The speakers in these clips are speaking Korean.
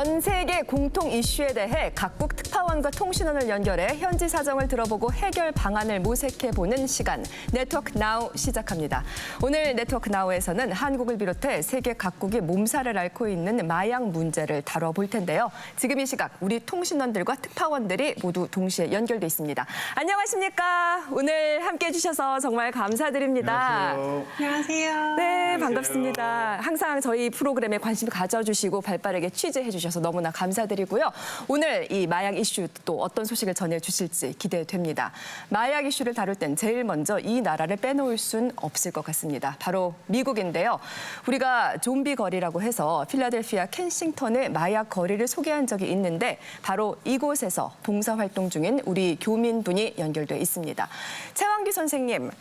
전 세계 공통 이슈에 대해 각국 특파원과 통신원을 연결해 현지 사정을 들어보고 해결 방안을 모색해보는 시간, 네트워크 나우 시작합니다. 오늘 네트워크 나우에서는 한국을 비롯해 세계 각국이 몸살을 앓고 있는 마약 문제를 다뤄볼 텐데요. 지금 이 시각 우리 통신원들과 특파원들이 모두 동시에 연결돼 있습니다. 안녕하십니까? 오늘 함께해 주셔서 정말 감사드립니다. 안녕하세요. 네, 반갑습니다. 항상 저희 프로그램에 관심 가져주시고 발빠르게 취재해 주셔서 너무나 감사드리고요. 오늘 이 마약 이슈 또 어떤 소식을 전해주실지 기대됩니다. 마약 이슈를 다룰 땐 제일 먼저 이 나라를 빼놓을 순 없을 것 같습니다. 바로 미국인데요. 우리가 좀비 거리라고 해서 필라델피아 켄싱턴의 마약 거리를 소개한 적이 있는데 바로 이곳에서 봉사활동 중인 우리 교민분이 연결돼 있습니다. 최왕기 선생님,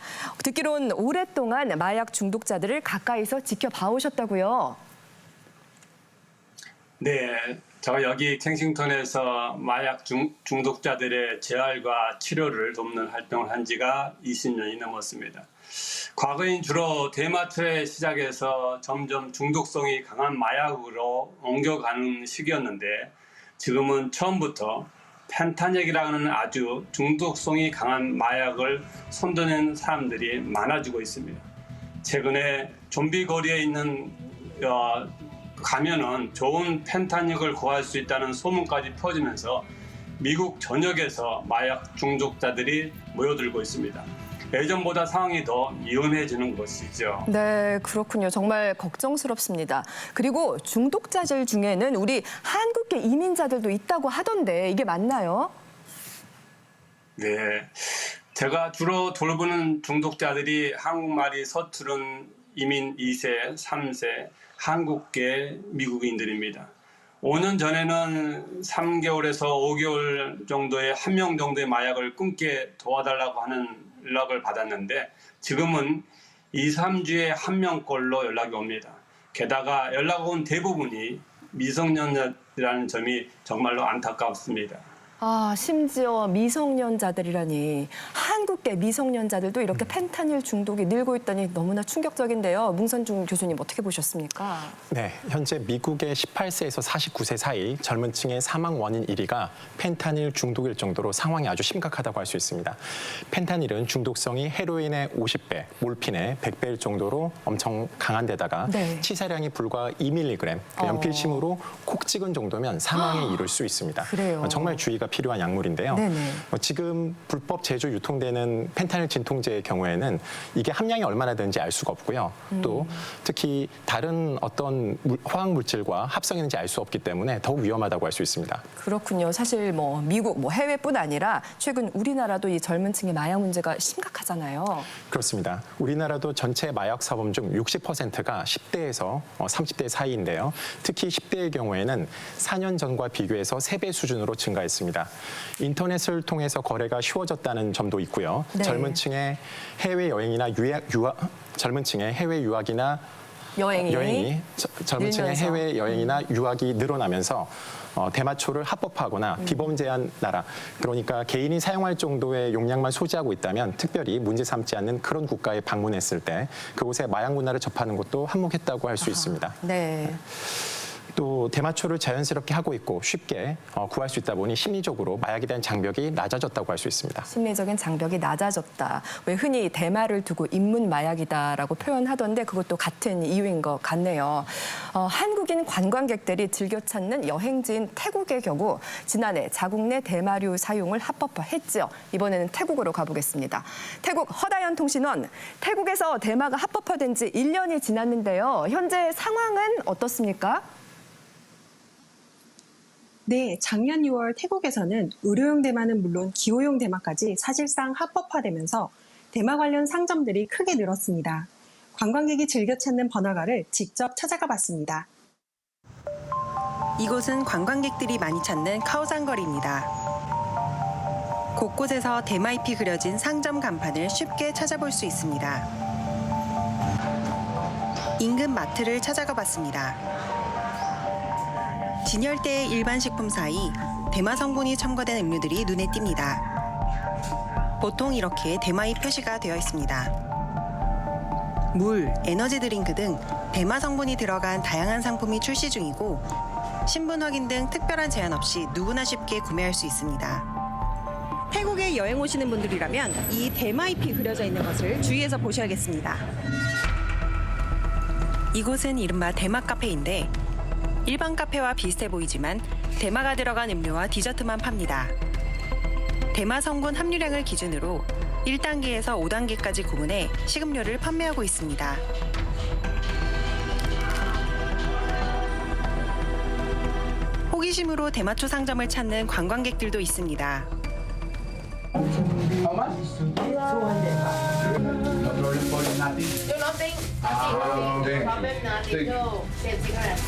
듣기론 오랫동안 마약 중독자들을 가까이서 지켜봐오셨다고요? 네, 제가 여기 켄싱턴에서 마약 중독자들의 재활과 치료를 돕는 활동을 한 지가 20년이 넘었습니다. 과거엔 주로 대마초에 시작해서 점점 중독성이 강한 마약으로 옮겨가는 시기였는데 지금은 처음부터 펜타닉이라는 아주 중독성이 강한 마약을 손대는 사람들이 많아지고 있습니다. 최근에 좀비 거리에 있는 가면은 좋은 펜타닉을 구할 수 있다는 소문까지 퍼지면서 미국 전역에서 마약 중독자들이 모여들고 있습니다. 예전보다 상황이 더 위험해지는 것이죠. 네, 그렇군요. 정말 걱정스럽습니다. 그리고 중독자들 중에는 우리 한국계 이민자들도 있다고 하던데 이게 맞나요? 네, 제가 주로 돌보는 중독자들이 한국말이 서투른 이민 2세, 3세, 한국계 미국인들입니다. 5년 전에는 3개월에서 5개월 정도의 한 명 정도의 마약을 끊게 도와달라고 하는 연락을 받았는데 지금은 2, 3주에 한 명꼴로 연락이 옵니다. 게다가 연락 온 대부분이 미성년자라는 점이 정말로 안타깝습니다. 아, 심지어 미성년자들이라니. 한국계 미성년자들도 이렇게 펜타닐 중독이 늘고 있다니 너무나 충격적인데요. 문선중 교수님 어떻게 보셨습니까? 네, 현재 미국의 18세에서 49세 사이 젊은 층의 사망 원인 1위가 펜타닐 중독일 정도로 상황이 아주 심각하다고 할 수 있습니다. 펜타닐은 중독성이 헤로인의 50배, 몰핀의 100배일 정도로 엄청 강한 데다가 네. 치사량이 불과 2mg, 연필심으로 콕 찍은 정도면 사망에 이를 수 있습니다. 그래요. 정말 주의가 필요한 약물인데요. 지금 불법 제조 유통되는 펜타닐 진통제의 경우에는 이게 함량이 얼마나 되는지 알 수가 없고요. 또 특히 다른 어떤 화학 물질과 합성했는지 알 수 없기 때문에 더욱 위험하다고 할 수 있습니다. 그렇군요. 사실 미국, 해외뿐 아니라 최근 우리나라도 이 젊은 층의 마약 문제가 심각하잖아요. 그렇습니다. 우리나라도 전체 마약 사범 중 60%가 10대에서 30대 사이인데요. 특히 10대의 경우에는 4년 전과 비교해서 3배 수준으로 증가했습니다. 인터넷을 통해서 거래가 쉬워졌다는 점도 있고요. 네. 젊은 층의 해외 여행이나 젊은 층의 해외 유학이나 여행이 젊은 층의 늘면서. 해외 여행이나 유학이 늘어나면서 대마초를 합법화하거나 비범죄한 나라, 그러니까 개인이 사용할 정도의 용량만 소지하고 있다면 특별히 문제 삼지 않는 그런 국가에 방문했을 때 그곳에 마약 문화를 접하는 것도 한몫했다고 할 수 있습니다. 네. 또 대마초를 자연스럽게 하고 있고 쉽게 구할 수 있다 보니 심리적으로 마약에 대한 장벽이 낮아졌다고 할 수 있습니다. 심리적인 장벽이 낮아졌다. 왜 흔히 대마를 두고 입문 마약이다라고 표현하던데 그것도 같은 이유인 것 같네요. 한국인 관광객들이 즐겨 찾는 여행지인 태국의 경우 지난해 자국 내 대마류 사용을 합법화했죠. 이번에는 태국으로 가보겠습니다. 태국 허다연 통신원, 태국에서 대마가 합법화된 지 1년이 지났는데요. 현재 상황은 어떻습니까? 네, 작년 6월 태국에서는 의료용 대마는 물론 기호용 대마까지 사실상 합법화되면서 대마 관련 상점들이 크게 늘었습니다. 관광객이 즐겨 찾는 번화가를 직접 찾아가 봤습니다. 이곳은 관광객들이 많이 찾는 카오산 거리입니다. 곳곳에서 대마잎이 그려진 상점 간판을 쉽게 찾아볼 수 있습니다. 인근 마트를 찾아가 봤습니다. 진열대의 일반 식품 사이 대마 성분이 첨가된 음료들이 눈에 띕니다. 보통 이렇게 대마잎 표시가 되어 있습니다. 물, 에너지 드링크 등 대마 성분이 들어간 다양한 상품이 출시 중이고 신분 확인 등 특별한 제한 없이 누구나 쉽게 구매할 수 있습니다. 태국에 여행 오시는 분들이라면 이 대마잎이 그려져 있는 것을 주의해서 보셔야겠습니다. 이곳은 이른바 대마 카페인데 일반 카페와 비슷해 보이지만 대마가 들어간 음료와 디저트만 팝니다. 대마 성분 함유량을 기준으로 1단계에서 5단계까지 구분해 식음료를 판매하고 있습니다. 호기심으로 대마초 상점을 찾는 관광객들도 있습니다. Yo nothing. Nothing. Problem nothing. No. Same cigarette.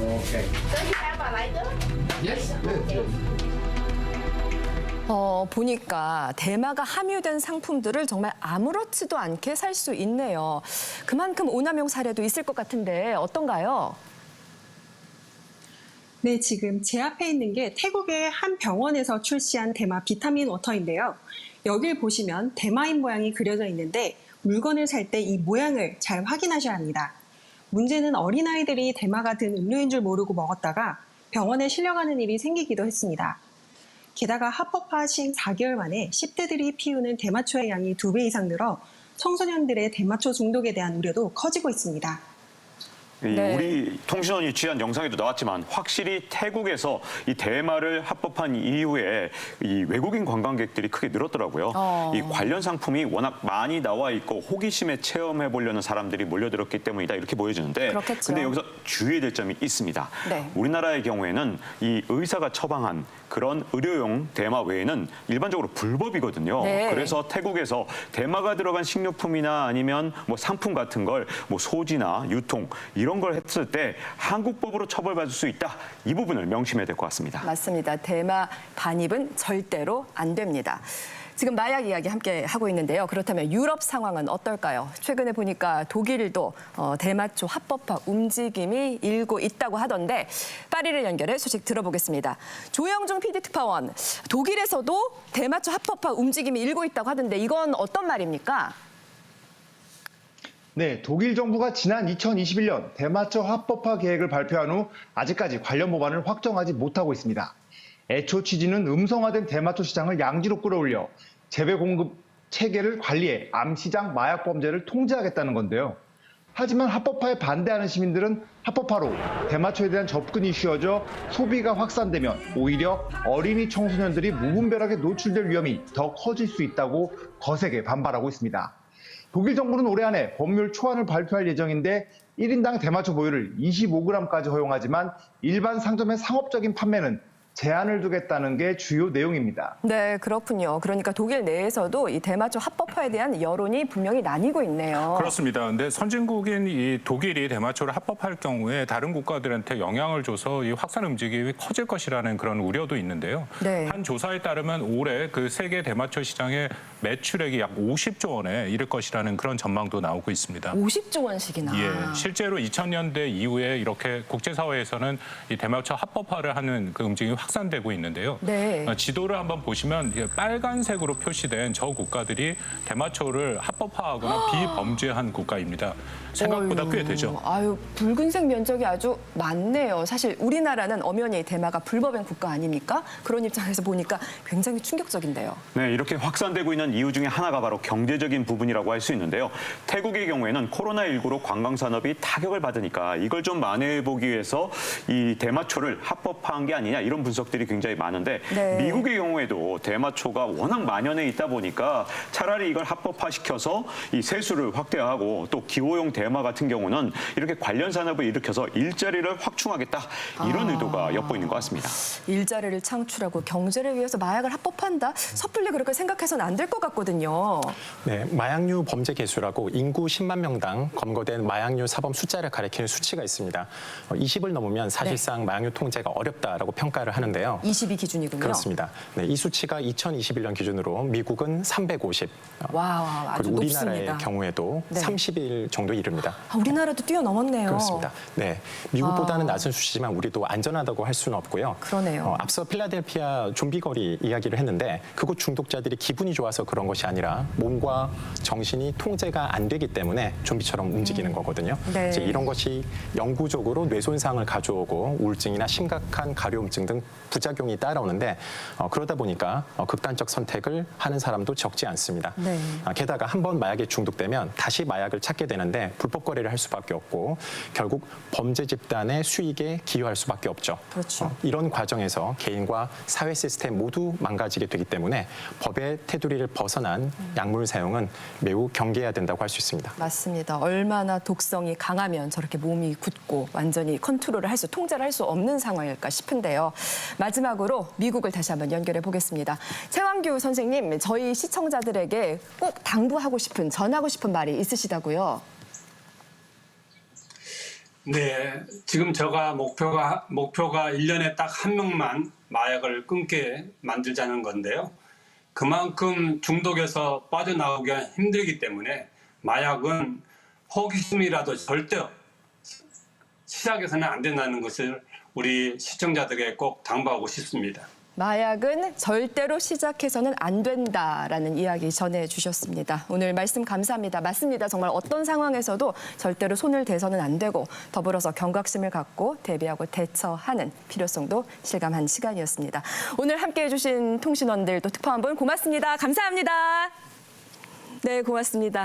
Okay. So you have a lighter? Yes. 보니까 대마가 함유된 상품들을 정말 아무렇지도 않게 살 수 있네요. 그만큼 오남용 사례도 있을 것 같은데 어떤가요? 네, 지금 제 앞에 있는 게 태국의 한 병원에서 출시한 대마 비타민 워터인데요. 여길 보시면 대마잎 모양이 그려져 있는데 물건을 살 때 이 모양을 잘 확인하셔야 합니다. 문제는 어린아이들이 대마가 든 음료인 줄 모르고 먹었다가 병원에 실려가는 일이 생기기도 했습니다. 게다가 합법화 시 4개월 만에 10대들이 피우는 대마초의 양이 2배 이상 늘어 청소년들의 대마초 중독에 대한 우려도 커지고 있습니다. 네. 우리 통신원이 취한 영상에도 나왔지만 확실히 태국에서 이 대마를 합법한 이후에 이 외국인 관광객들이 크게 늘었더라고요. 이 관련 상품이 워낙 많이 나와 있고 호기심에 체험해 보려는 사람들이 몰려들었기 때문이다 이렇게 보여지는데 그렇겠죠. 근데 여기서 주의해야 될 점이 있습니다. 네. 우리나라의 경우에는 이 의사가 처방한 그런 의료용 대마 외에는 일반적으로 불법이거든요. 네. 그래서 태국에서 대마가 들어간 식료품이나 아니면 뭐 상품 같은 걸 뭐 소지나 유통 이런 걸 했을 때 한국법으로 처벌받을 수 있다. 이 부분을 명심해야 될 것 같습니다. 맞습니다. 대마 반입은 절대로 안 됩니다. 지금 마약 이야기 함께 하고 있는데요. 그렇다면 유럽 상황은 어떨까요? 최근에 보니까 독일도 대마초 합법화 움직임이 일고 있다고 하던데 파리를 연결해 소식 들어보겠습니다. 조영중 PD 특파원, 독일에서도 대마초 합법화 움직임이 일고 있다고 하던데 이건 어떤 말입니까? 네, 독일 정부가 지난 2021년 대마초 합법화 계획을 발표한 후 아직까지 관련 법안을 확정하지 못하고 있습니다. 애초 취지는 음성화된 대마초 시장을 양지로 끌어올려 재배 공급 체계를 관리해 암시장 마약 범죄를 통제하겠다는 건데요. 하지만 합법화에 반대하는 시민들은 합법화로 대마초에 대한 접근이 쉬워져 소비가 확산되면 오히려 어린이 청소년들이 무분별하게 노출될 위험이 더 커질 수 있다고 거세게 반발하고 있습니다. 독일 정부는 올해 안에 법률 초안을 발표할 예정인데 1인당 대마초 보유를 25g까지 허용하지만 일반 상점의 상업적인 판매는 제한을 두겠다는 게 주요 내용입니다. 네, 그렇군요. 그러니까 독일 내에서도 이 대마초 합법화에 대한 여론이 분명히 나뉘고 있네요. 그렇습니다. 근데 선진국인 이 독일이 대마초를 합법할 경우에 다른 국가들한테 영향을 줘서 이 확산 움직임이 커질 것이라는 그런 우려도 있는데요. 네. 한 조사에 따르면 올해 그 세계 대마초 시장의 매출액이 약 50조 원에 이를 것이라는 그런 전망도 나오고 있습니다. 50조 원씩이나. 예, 실제로 2000년대 이후에 이렇게 국제사회에서는 이 대마초 합법화를 하는 그 움직임이 확산되고 있는데요. 네. 지도를 한번 보시면 빨간색으로 표시된 저 국가들이 대마초를 합법화하거나 비범죄한 국가입니다. 생각보다 꽤 되죠. 아유, 붉은색 면적이 아주 많네요. 사실 우리나라는 엄연히 대마가 불법인 국가 아닙니까? 그런 입장에서 보니까 굉장히 충격적인데요. 네, 이렇게 확산되고 있는 이유 중에 하나가 바로 경제적인 부분이라고 할 수 있는데요. 태국의 경우에는 코로나19로 관광산업이 타격을 받으니까 이걸 좀 만회해보기 위해서 이 대마초를 합법화한 게 아니냐 이런 분석들이 굉장히 많은데 네. 미국의 경우에도 대마초가 워낙 만연해 있다 보니까 차라리 이걸 합법화시켜서 이 세수를 확대하고 또 기호용 대마 같은 경우는 이렇게 관련 산업을 일으켜서 일자리를 확충하겠다 이런 의도가 엿보이는 것 같습니다. 일자리를 창출하고 경제를 위해서 마약을 합법한다? 섭불리 그렇게 생각해서는 안 될 것 같거든요. 네, 마약류 범죄 개수라고 인구 10만 명당 검거된 마약류 사범 숫자를 가리키는 수치가 있습니다. 20을 넘으면 사실상 마약류 통제가 어렵다라고 평가를 하는 하는데요. 22 기준이군요. 그렇습니다. 네, 이 수치가 2021년 기준으로 미국은 350. 와, 아주 그리고 우리나라의 높습니다. 경우에도 네. 31 정도 이릅니다. 우리나라도 뛰어넘었네요. 그렇습니다. 네, 미국보다는 낮은 수치지만 우리도 안전하다고 할 수는 없고요. 그러네요. 앞서 필라델피아 좀비 거리 이야기를 했는데 그곳 중독자들이 기분이 좋아서 그런 것이 아니라 몸과 정신이 통제가 안 되기 때문에 좀비처럼 움직이는 거거든요. 네. 이제 이런 것이 영구적으로 뇌 손상을 가져오고 우울증이나 심각한 가려움증 등 부작용이 따라오는데 그러다 보니까 극단적 선택을 하는 사람도 적지 않습니다. 네. 게다가 한번 마약에 중독되면 다시 마약을 찾게 되는데 불법 거래를 할 수밖에 없고 결국 범죄 집단의 수익에 기여할 수밖에 없죠. 그렇죠. 이런 과정에서 개인과 사회 시스템 모두 망가지게 되기 때문에 법의 테두리를 벗어난 약물 사용은 매우 경계해야 된다고 할 수 있습니다. 맞습니다. 얼마나 독성이 강하면 저렇게 몸이 굳고 완전히 컨트롤을 통제를 할 수 없는 상황일까 싶은데요. 마지막으로 미국을 다시 한번 연결해 보겠습니다. 최완규 선생님, 저희 시청자들에게 꼭 당부하고 싶은, 전하고 싶은 말이 있으시다고요? 네, 지금 제가 목표가 1년에 딱 한 명만 마약을 끊게 만들자는 건데요. 그만큼 중독에서 빠져나오기가 힘들기 때문에 마약은 호기심이라도 절대 시작해서는 안 된다는 것을 우리 시청자들에게 꼭 당부하고 싶습니다. 마약은 절대로 시작해서는 안 된다라는 이야기 전해주셨습니다. 오늘 말씀 감사합니다. 맞습니다. 정말 어떤 상황에서도 절대로 손을 대서는 안 되고 더불어서 경각심을 갖고 대비하고 대처하는 필요성도 실감한 시간이었습니다. 오늘 함께해 주신 통신원들 또 특파원 분 고맙습니다. 감사합니다. 네, 고맙습니다.